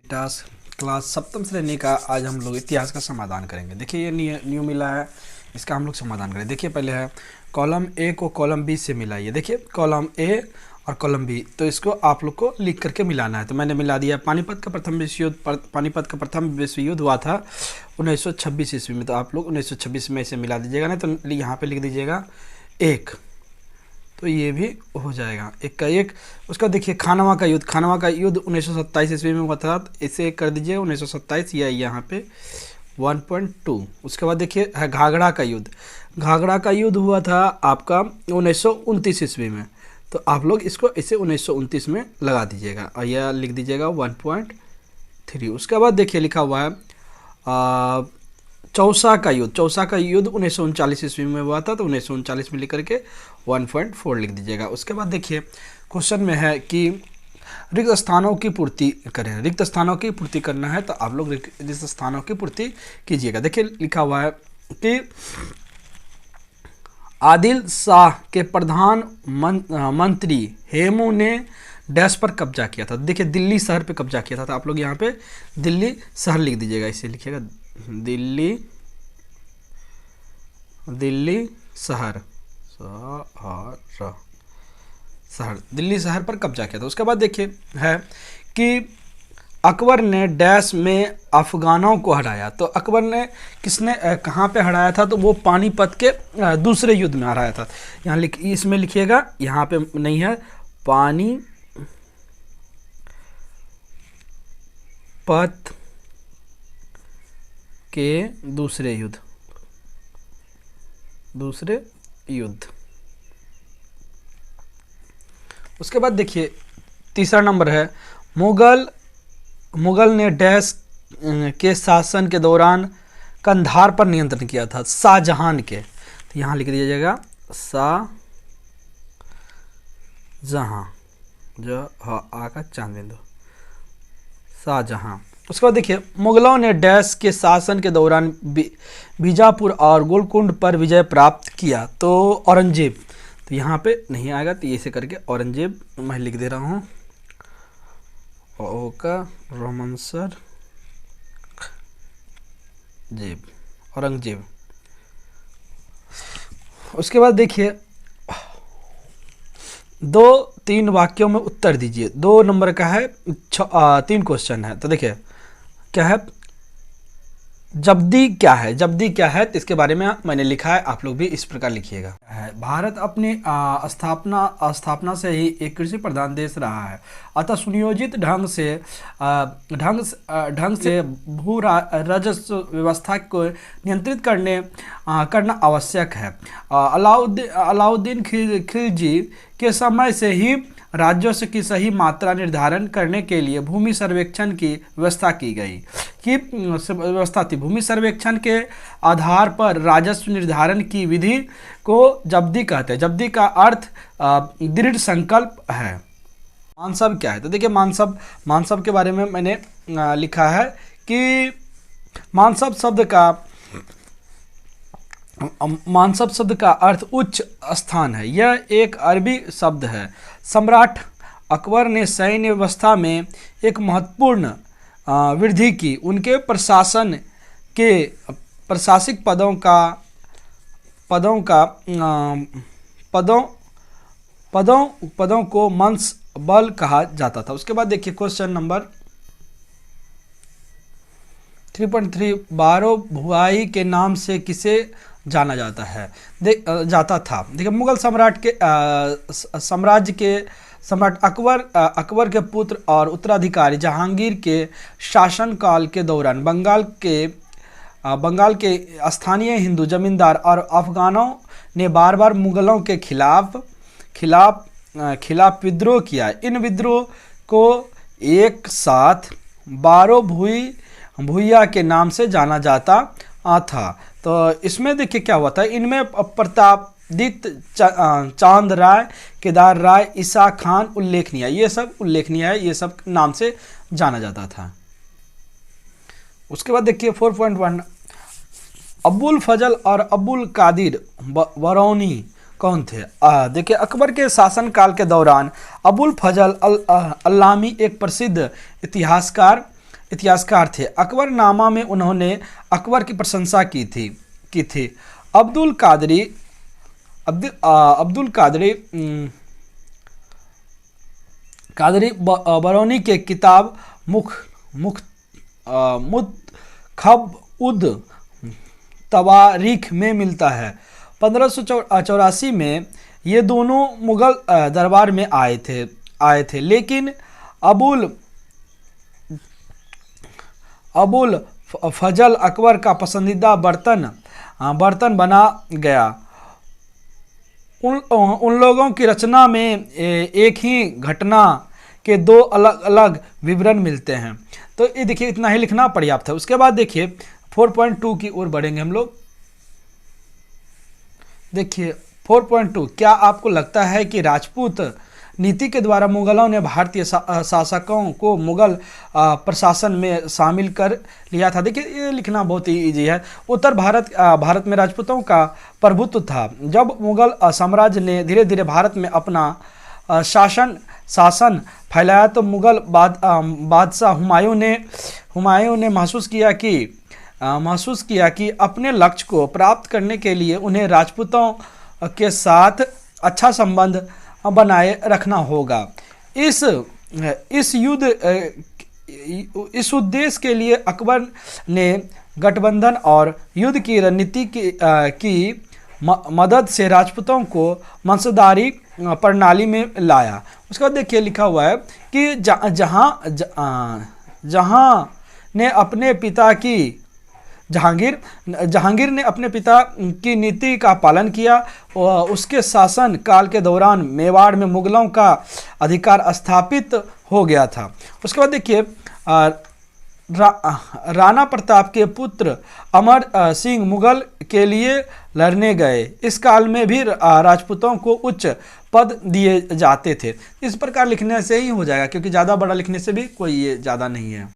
Task class सप्तम श्रेणी का आज हम लोग इतिहास का समाधान करेंगे। देखिए ये न्यू मिला है, इसका हम लोग समाधान करें। देखिए पहले है कॉलम ए को कॉलम बी से मिलाइए। देखिए कॉलम ए और कॉलम बी, तो इसको आप लोग को लिख करके मिलाना है। तो मैंने मिला दिया। पानीपत का प्रथम विश्व युद्ध हुआ था 1926 ईस्वी में, तो आप लोग 1926 में इसे मिला दीजिएगा ना, तो यहाँ पे लिख दीजिएगा एक, तो ये भी हो जाएगा एक का एक। उसका देखिए खानवा का युद्ध 1927 ईस्वी में हुआ था, तो इसे कर दीजिए 1927 या यहाँ पे 1.2। उसके बाद देखिए है घाघरा का युद्ध हुआ था आपका 1929 ईस्वी में, तो आप लोग इसको इसे 1929 में लगा दीजिएगा और यह लिख दीजिएगा 1.3। उसके बाद देखिए लिखा हुआ है चौसा का युद्ध 1939 ईस्वी में हुआ था, तो 1939 में लिख करके 1.4 लिख दीजिएगा। उसके बाद देखिए क्वेश्चन में है कि रिक्त स्थानों की पूर्ति करें। रिक्त स्थानों की पूर्ति करना है, तो आप लोग रिक्त स्थानों की पूर्ति कीजिएगा। देखिए लिखा हुआ है कि आदिल शाह के प्रधान मंत्री हेमू ने डैश पर कब्जा किया था। देखिए दिल्ली शहर पे कब्जा किया था, तो आप लोग यहाँ पे दिल्ली शहर लिख दीजिएगा। इसे लिखिएगा दिल्ली शहर दिल्ली शहर पर कब्जा किया था। उसके बाद देखिए है कि अकबर ने डैश में अफगानों को हराया। तो अकबर ने कहाँ पे हराया था, तो वो पानीपत के दूसरे युद्ध में हराया था। यहाँ इसमें लिखिएगा, यहाँ पे नहीं है, पानीपत के दूसरे युद्ध। उसके बाद देखिए तीसरा नंबर है मुगल ने डैश के शासन के दौरान कंधार पर नियंत्रण किया था, शाहजहां के। तो यहाँ लिख दीजिएगा शाहजहां, जो आका चांद बिंदु, शाहजहां। उसके बाद देखिए मुगलों ने डैश के शासन के दौरान बीजापुर और गोलकुंड पर विजय प्राप्त किया, तो औरंगजेब। तो यहाँ पे नहीं आएगा, तो ऐसे करके औरंगजेब मैं लिख दे रहा हूँ, ओका रोमांसर जेब, औरंगजेब। उसके बाद देखिए 2-3 वाक्यों में उत्तर दीजिए। 2 नंबर का है, 3 क्वेश्चन है। तो देखिए क्या है, जब्दी क्या है, तो इसके बारे में मैंने लिखा है, आप लोग भी इस प्रकार लिखिएगा। भारत अपनी स्थापना से ही एक कृषि प्रधान देश रहा है, अतः सुनियोजित ढंग से भू राजस्व व्यवस्था को नियंत्रित करना आवश्यक है। अलाउद्दीन खिलजी के समय से ही राजस्व की सही मात्रा निर्धारण करने के लिए भूमि सर्वेक्षण की व्यवस्था की गई थी। भूमि सर्वेक्षण के आधार पर राजस्व निर्धारण की विधि को जब्दी कहते हैं। जब्दी का अर्थ दृढ़ संकल्प है। मानसब क्या है, तो देखिए मानसब के बारे में मैंने लिखा है कि मानसब शब्द का अर्थ उच्च स्थान है। यह एक अरबी शब्द है। सम्राट अकबर ने सैन्य व्यवस्था में एक महत्वपूर्ण वृद्धि की। उनके प्रशासन के प्रशासनिक पदों को मंसबल कहा जाता था। उसके बाद देखिए क्वेश्चन नंबर 3.3 बारो भुआई के नाम से किसे जाना जाता था। देखिए मुगल साम्राज्य के सम्राट अकबर के पुत्र और उत्तराधिकारी जहांगीर के शासनकाल के दौरान बंगाल के स्थानीय हिंदू जमींदार और अफगानों ने बार बार मुगलों के खिलाफ विद्रोह किया। इन विद्रोह को एक साथ बारो भुइया के नाम से जाना जाता था। तो इसमें देखिए क्या हुआ था, इनमें प्रतापदित्य, चांद राय, केदार राय, ईसा खान उल्लेखनीय है। ये सब नाम से जाना जाता था। उसके बाद देखिए 4.1 अबुल फजल और अबुल कादिर बरौनी कौन थे। देखिए अकबर के शासनकाल के दौरान अबुल फजल अल्लामी एक प्रसिद्ध इतिहासकार इतिहासकार थे। अकबरनामा में उन्होंने अकबर की प्रशंसा की थी। अब्दुल कादरी बरौनी के किताब मुतखब उद तवारीख में मिलता है। 1584 में ये दोनों मुगल दरबार में आए थे, लेकिन अबुल फजल अकबर का पसंदीदा बर्तन बना गया। उन लोगों की रचना में एक ही घटना के दो अलग अलग विवरण मिलते हैं। तो ये देखिए, इतना ही लिखना पर्याप्त है। उसके बाद देखिए 4.2 की ओर बढ़ेंगे हम लोग। देखिए 4.2, क्या आपको लगता है कि राजपूत नीति के द्वारा मुगलों ने भारतीय शासकों को मुगल प्रशासन में शामिल कर लिया था? देखिए, ये लिखना बहुत ही ईजी है। उत्तर भारत में राजपूतों का प्रभुत्व था। जब मुगल साम्राज्य ने धीरे धीरे भारत में अपना शासन फैलाया तो मुगल बादशाह हुमायूं ने महसूस किया कि अपने लक्ष्य को प्राप्त करने के लिए उन्हें राजपूतों के साथ अच्छा संबंध बनाए रखना होगा। इस उद्देश्य के लिए अकबर ने गठबंधन और युद्ध की रणनीति की मदद से राजपूतों को वंशधारी प्रणाली में लाया। उसके बाद देखिए लिखा हुआ है कि जहांगीर ने अपने पिता की नीति का पालन किया। उसके शासन काल के दौरान मेवाड़ में मुगलों का अधिकार स्थापित हो गया था। उसके बाद देखिए राणा प्रताप के पुत्र अमर सिंह मुगल के लिए लड़ने गए। इस काल में भी राजपूतों को उच्च पद दिए जाते थे। इस प्रकार लिखने से ही हो जाएगा, क्योंकि ज़्यादा बड़ा लिखने से भी कोई ये ज़्यादा नहीं है।